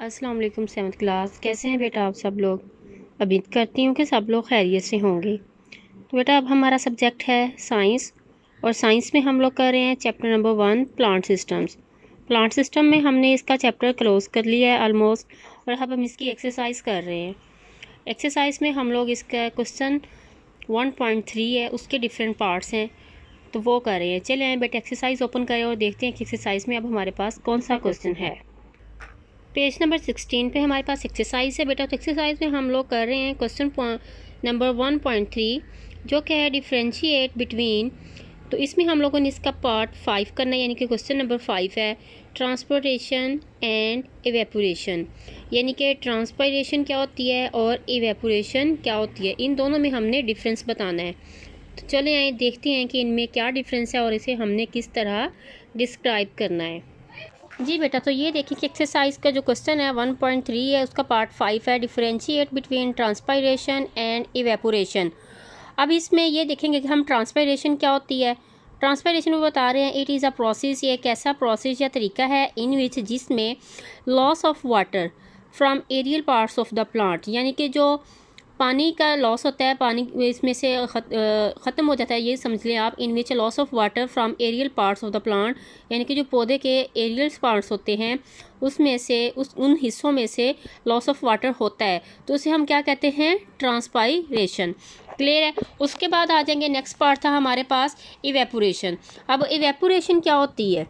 अस्सलाम वालेकुम 7th class. कैसे हैं बेटा आप सब लोग? उम्मीद करती हूँ कि सब लोग खैरियत से होंगे। तो बेटा अब हमारा सब्जेक्ट है साइंस, और साइंस में हम लोग कर रहे हैं chapter number 1 plant systems. Plant system में हमने इसका चैप्टर क्लोज कर लिया है ऑलमोस्ट, और अब हम इसकी एक्सरसाइज कर रहे हैं। एक्सरसाइज में हम लोग इसका क्वेश्चन 1.3 है, उसके डिफरेंट पार्ट्स हैं, तो वो कर रहे हैं। चले आए बेटा एक्सरसाइज ओपन करें और देखते हैं कि एक्सरसाइज में अब हमारे पास कौन सा क्वेश्चन है। पेज नंबर 16 पे हमारे पास एक्सरसाइज है बेटा। तो एक्सरसाइज में हम लोग कर रहे हैं क्वेश्चन नंबर 1.3, जो क्या है डिफ्रेंशिएट बिटवीन। तो इसमें हम लोगों ने इसका पार्ट 5 करना है, यानी कि क्वेश्चन नंबर 5 है ट्रांसपोर्टेशन एंड इवेपोरेशन। यानी कि ट्रांसपायरेशन क्या होती है और इवेपोरेशन क्या होती है, इन दोनों में हमने डिफरेंस बताना है। तो चले आए देखते हैं कि इनमें क्या डिफरेंस है और इसे हमने किस तरह डिस्क्राइब करना है। जी बेटा, तो ये देखिए कि एक्सरसाइज का जो क्वेश्चन है 1.3 है, उसका पार्ट 5 है differentiate between transpiration and evaporation. अब इसमें ये देखेंगे कि हम ट्रांसपायरेशन क्या होती है। ट्रांसपायरेशन वो बता रहे हैं इट इज़ अ प्रोसेस, ये एक ऐसा प्रोसेस या तरीका है इन विच जिसमें loss of water from aerial parts of the plant, यानी कि जो पानी का लॉस होता है, पानी इसमें से ख़त्म हो जाता है, ये समझ लें आप। In which loss of water from aerial parts of the plant, यानी कि जो पौधे के एरियल पार्ट्स होते हैं उसमें से उन हिस्सों में से लॉस ऑफ वाटर होता है, तो उसे हम क्या कहते हैं, ट्रांसपायरेशन। क्लियर है। उसके बाद आ जाएंगे, नेक्स्ट पार्ट था हमारे पास इवेपोरेशन। अब इवेपोरेशन क्या होती है?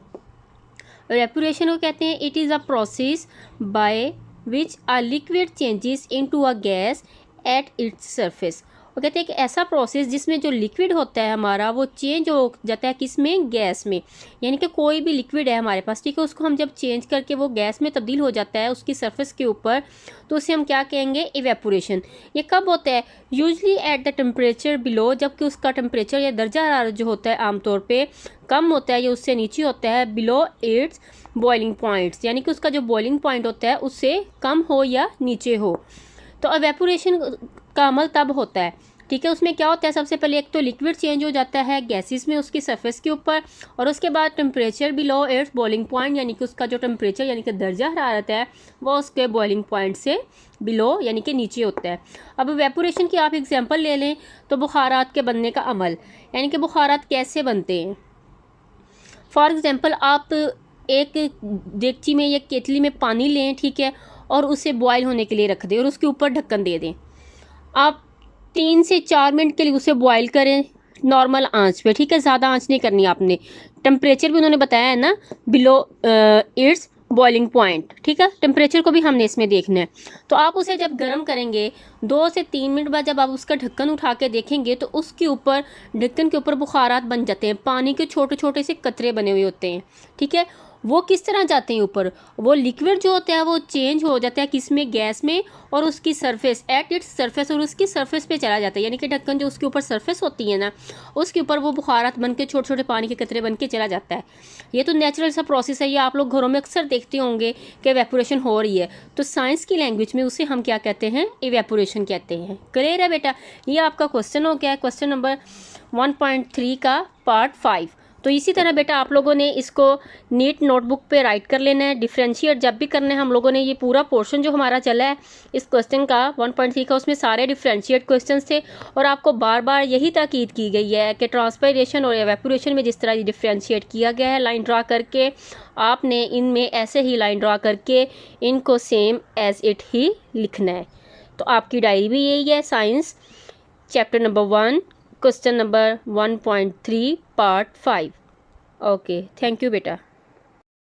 इवेपोरेशन को कहते हैं it is a process by which a liquid changes into a gas at its surface. वो कहते हैं कि ऐसा प्रोसेस जिसमें जो लिक्विड होता है हमारा वो चेंज हो जाता है, किस में, गैस में। यानी कि कोई भी लिक्विड है हमारे पास, ठीक है, उसको हम जब चेंज करके वो गैस में तब्दील हो जाता है उसकी सरफेस के ऊपर, तो उसे हम क्या कहेंगे, इवेपोरेशन। ये कब होता है? Usually at the temperature below, जबकि उसका टेम्परेचर या दर्जा हरारत जो होता है आमतौर पर कम होता है या उससे नीचे होता है, बिलो इट्स बॉइलिंग पॉइंट्स, यानी कि उसका जो बॉइलिंग पॉइंट होता है उससे कम हो या नीचे हो। तो इवेपोरेशन का अमल तब होता है, ठीक है। उसमें क्या होता है, सबसे पहले एक तो लिक्विड चेंज हो जाता है गैसेस में उसकी सरफेस के ऊपर, और उसके बाद temperature below it's boiling point, यानी कि उसका जो टेम्परेचर यानी कि दर्जा हरारत है वो उसके बॉइलिंग पॉइंट से बिलो यानी कि नीचे होता है। अब इवेपोरेशन की आप एग्जांपल ले लें तो बुखारात के बनने का अमल, यानी कि बुखारात कैसे बनते हैं। फॉर एग्जांपल आप एक देगची में या केतली में पानी लें, ठीक है, और उसे बॉयल होने के लिए रख दें और उसके ऊपर ढक्कन दे दें। आप 3 से 4 मिनट के लिए उसे बॉयल करें नॉर्मल आंच पे, ठीक है, ज़्यादा आंच नहीं करनी आपने। टेम्परेचर भी उन्होंने बताया है ना, बिलो इट्स बॉइलिंग पॉइंट, ठीक है, टेम्परेचर को भी हमने इसमें देखना है। तो आप उसे जब गर्म करेंगे 2 से 3 मिनट बाद जब आप उसका ढक्कन उठा के देखेंगे तो उसके ऊपर, ढक्कन के ऊपर बुखारात बन जाते हैं, पानी के छोटे छोटे से कतरे बने हुए होते हैं, ठीक है। वो किस तरह जाते हैं ऊपर, वो लिक्विड जो होता है वो चेंज हो जाता है किस में, गैस में, और उसकी सरफेस एट इट्स सरफेस, और उसकी सरफेस पे चला जाता है, यानी कि ढक्कन जो उसके ऊपर सरफेस होती है ना उसके ऊपर वो बुखारात बन के छोटे छोटे पानी के कतरे बन के चला जाता है। ये तो नेचुरल सा प्रोसेस है, ये आप लोग घरों में अक्सर देखते होंगे कि इवेपोरेशन हो रही है, तो साइंस की लैंग्वेज में उसे हम क्या कहते हैं, इवेपोरेशन कहते हैं। क्लियर है बेटा। ये आपका क्वेश्चन हो गया, क्वेश्चन नंबर 1.3 का पार्ट 5। तो इसी तरह बेटा आप लोगों ने इसको नीट नोटबुक पे राइट कर लेना है। डिफरेंशिएट जब भी करना है हम लोगों ने, ये पूरा पोर्शन जो हमारा चला है इस क्वेश्चन का 1.3 का, उसमें सारे डिफरेंशिएट क्वेश्चंस थे, और आपको बार बार यही ताकीद की गई है कि ट्रांसपायरेशन और एवेपोरेशन में जिस तरह डिफरेंशिएट किया गया है लाइन ड्रा करके, आपने इनमें ऐसे ही लाइन ड्रा करके इनको सेम एज इट ही लिखना है। तो आपकी डायरी भी यही है, science chapter number 1 question number 1.3 part 5। Okay, thank you बेटा।